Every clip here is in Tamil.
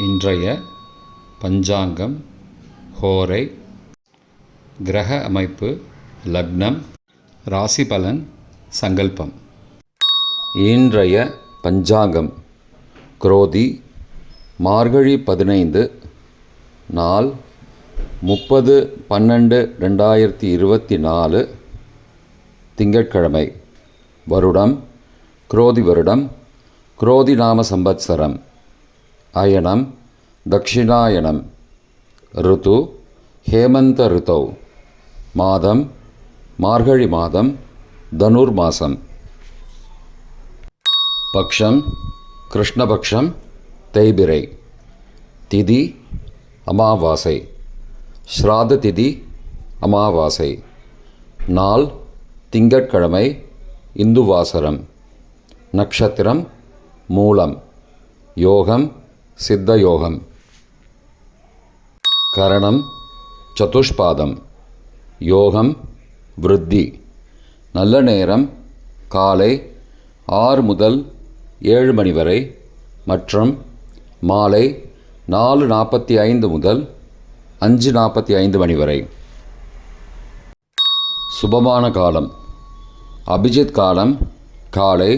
இன்றைய பஞ்சாங்கம், ஹோரை, கிரக அமைப்பு, லக்னம், ராசி பலன், சங்கல்பம். இன்றைய பஞ்சாங்கம் குரோதி மார்கழி 15, நாள் 30/12/2024, திங்கட்கிழமை. வருடம் குரோதி வருடம், குரோதி நாம சம்பத்சரம். அயனம் தக்ஷிணாயனம். ருது ஹேமந்த ருதௌ. மாதம் மார்கழி மாதம், தனுர் மாதம். பக்ஷம் கிருஷ்ணபக்ஷம், தேய்பிரை. திதி அமாவாசை. ஸ்ராத திதி அமாவாசை. நாள் திங்கட்கிழமை, இந்துவாசரம். நக்ஷத்திரம் மூலம். யோகம் சித்த யோகம். கரணம் சதுஷ்பாதம். யோகம் விருத்தி. நல்ல நேரம் காலை 6 முதல் 7 மணி வரை மற்றும் மாலை 4:45 முதல் 5:45 மணி வரை. சுபமான காலம். அபிஜித் காலம் காலை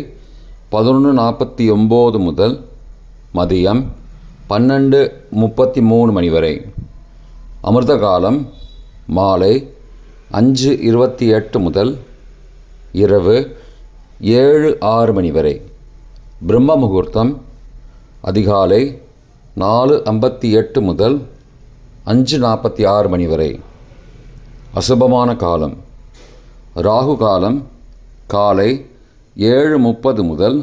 11:49 முதல் மதியம் 12:33 மணி வரை. அமிர்த காலம் மாலை 5:28 முதல் இரவு 7:06 மணி வரை. பிரம்ம முகூர்த்தம் அதிகாலை 4:58 முதல் 5:46 மணி வரை. அசுபமான காலம். ராகு காலம் காலை 7:30 முதல்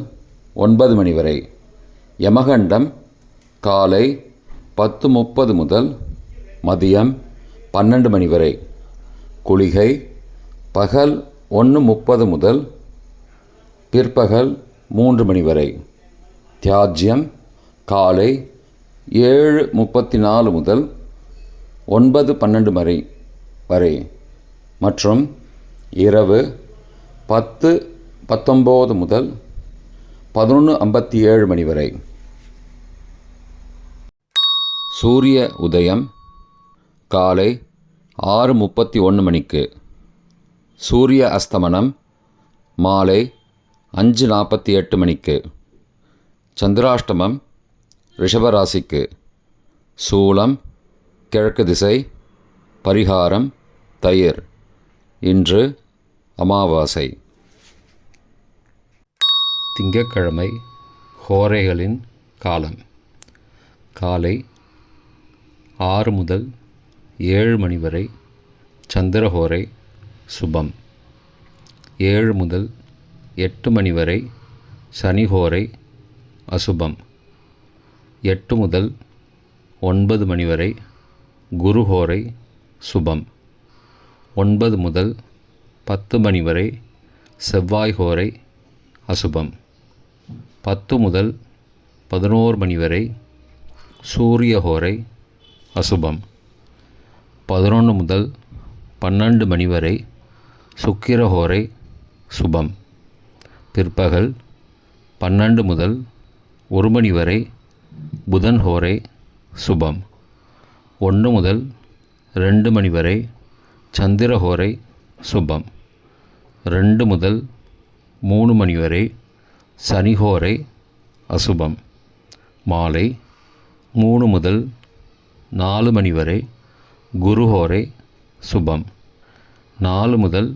9 மணி வரை. யமகண்டம் காலை 10:30 முதல் மதியம் 12 மணி வரை. குளிகை பகல் 1:30 முதல் பிற்பகல் 3 மணி வரை. தியாஜ்யம் காலை 7:34 முதல் 9:12 வரை மற்றும் இரவு 10:19 முதல் 11:57 மணி வரை. சூரிய உதயம் காலை 6:31 மணிக்கு. சூரிய அஸ்தமனம் மாலை 5:48 மணிக்கு. சந்திராஷ்டமம் ரிஷபராசிக்கு. சூலம் கிழக்கு திசை. பரிகாரம் தயிர். இன்று அமாவாசை. திங்கட்கிழமை ஹோரைகளின் காலம். காலை 6 முதல் 7 மணி வரை சந்திரஹோரை சுபம். 7 முதல் 8 மணி வரை சனிஹோரை அசுபம். 8 முதல் 9 மணி வரை குருஹோரை சுபம். 9 முதல் 10 மணி வரை செவ்வாய் ஹோரை அசுபம். 10 முதல் 11 மணி வரை சூரிய ஹோரை அசுபம். 11 முதல் 12 மணி வரை சுக்கிர ஹோரை சுபம். பிற்பகல் 12 முதல் 1 மணி வரை புதன் ஹோரை சுபம். 1 முதல் 2 மணி வரை சந்திர ஹோரை சுபம். 2 முதல் 3 மணி வரை சனிஹோரை அசுபம். மாலை 3 முதல் 4 மணி வரை குருஹோரை சுபம். 4 முதல்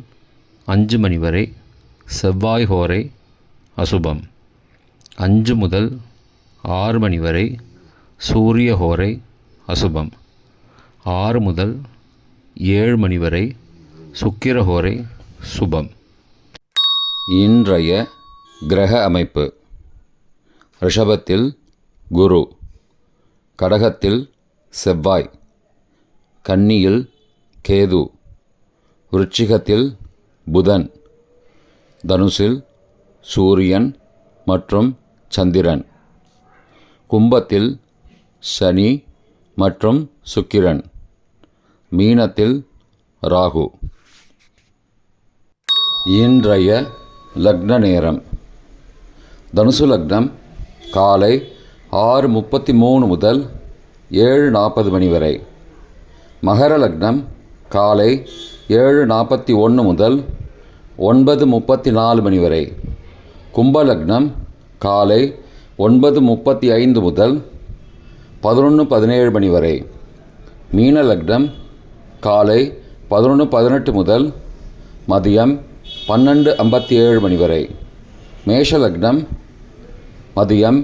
5 மணி வரை செவ்வாய் ஹோரை அசுபம். 5 முதல் 6 மணி வரை சூரிய ஹோரை அசுபம். 6 முதல் 7 மணி வரை சுக்கிர ஹோரை சுபம். இன்றைய கிரக அமைப்பு. ரிஷபத்தில் குரு, கடகத்தில் செவ்வாய், கன்னியில் கேது, விருச்சிகத்தில் புதன், தனுசில் சூரியன் மற்றும் சந்திரன், கும்பத்தில் சனி மற்றும் சுக்கிரன், மீனத்தில் ராகு. இன்றைய லக்ன நேரம். தனுசு லக்னம் காலை 6:33 முதல் 7:40 மணி வரை. மகர லக்னம் காலை 7:41 முதல் 9:34 மணி வரை. கும்ப லக்னம் காலை 9:35 முதல் 11:17 மணி வரை. மீன லக்னம் காலை 11:18 முதல் மதியம் 12:57 மணி வரை. மேஷ லக்னம் மதியம்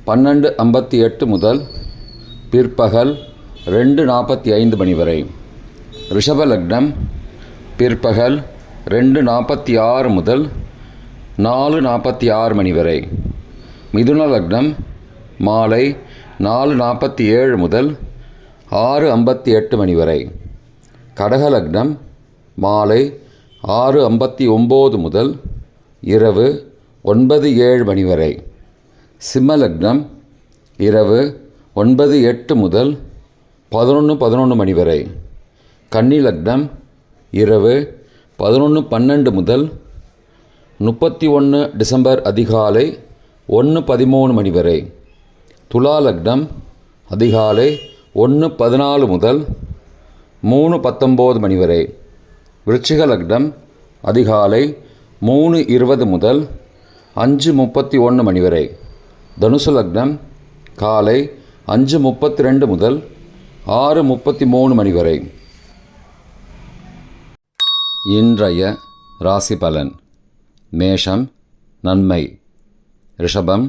12:58 முதல் பிற்பகல் 2:45 மணி வரை. ரிஷப லக்னம் பிற்பகல் 2:46 முதல் 4:46 மணி வரை. மிதுன லக்னம் மாலை 4:47 முதல் 6:58 மணி வரை. கடக லக்னம் மாலை 6:59 முதல் இரவு 9:07 மணி வரை. சிம்ம லக்னம் இரவு 9:08 முதல் 11:11 மணி வரை. கன்னி லக்னம் இரவு 11:12 முதல் 31 டிசம்பர் அதிகாலை 1:13 மணி வரை. துலா லக்னம் அதிகாலை 1:14 முதல் 3:19 மணி வரை. விருச்சிக லக்னம் அதிகாலை 3:20 முதல் 5:31 மணி வரை. தனுசு லக்னம் காலை 5:32 முதல் 6:33 மணி வரை. இன்றைய ராசி பலன். மேஷம் நன்மை, ரிஷபம்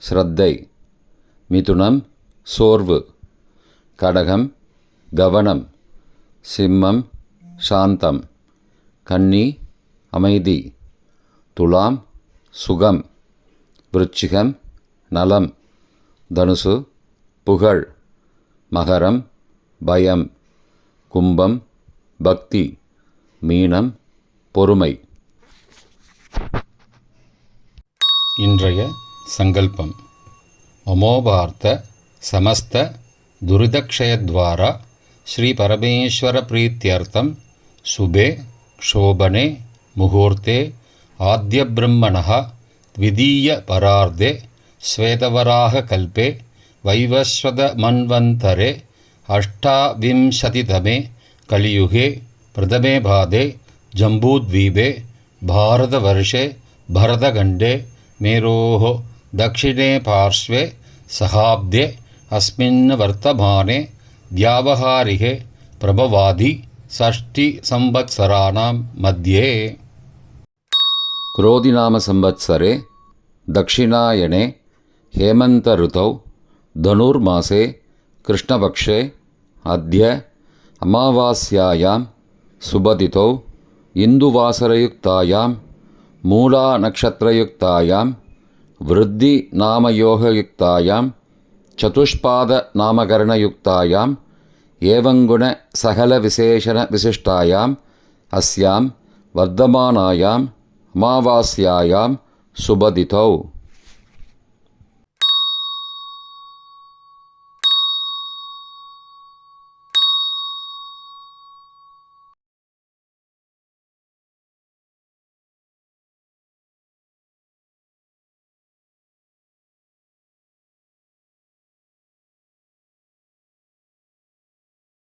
ஸ்ரத்தை, மிதுனம் சோர்வு, கடகம் கவனம், சிம்மம் சாந்தம், கன்னி அமைதி, துலாம் சுகம், விருச்சிகம் நலம், தனுசு புகழ், மகரம் பயம், கும்பம் பக்தி, மீனம் பொறுமை. இன்றைய சங்கல்பம். மமோபார்த்த சமஸ்த துரிதக்ஷயத்வாரா ஸ்ரீ பரமேஸ்வர பிரீத்யர்த்தம் சுபே க்ஷோபனே முகூர்த்தே ஆத்ய பிரம்மணः த்விதீய பரார்த்தே ஸ்வேதவராக கல்பே வைவஸ்வத மன்வந்தரே அஷ்டாவிம்சதிதமே கலியுகே பிரதமே பாதே ஜம்பூத்வீபே பாரதவர்ஷே பரதகண்டே மேரோः दक्षिणे पार्श्वे सहाब्दे अस्मिन् वर्तमाने व्यावहारिके प्रभवादि षष्टिसंवत्सराणां मध्ये. क्रोधिनाम संवत्सरे दक्षिणायने हेमन्तऋतौ धनुर्मासे कृष्णपक्षे अद्य अमावास्यायां सुबदितौ इन्दुवासरयुक्तायां मूलानक्षत्रयुक्तायां वृद्धिनामयोगयुक्तायां चतुष्पादनामकरणयुक्तायां एवंगुणसकलविशेषणविशिष्टायाम् अस्यां वर्धमानायाम् अमावास्यायां सुबदितौ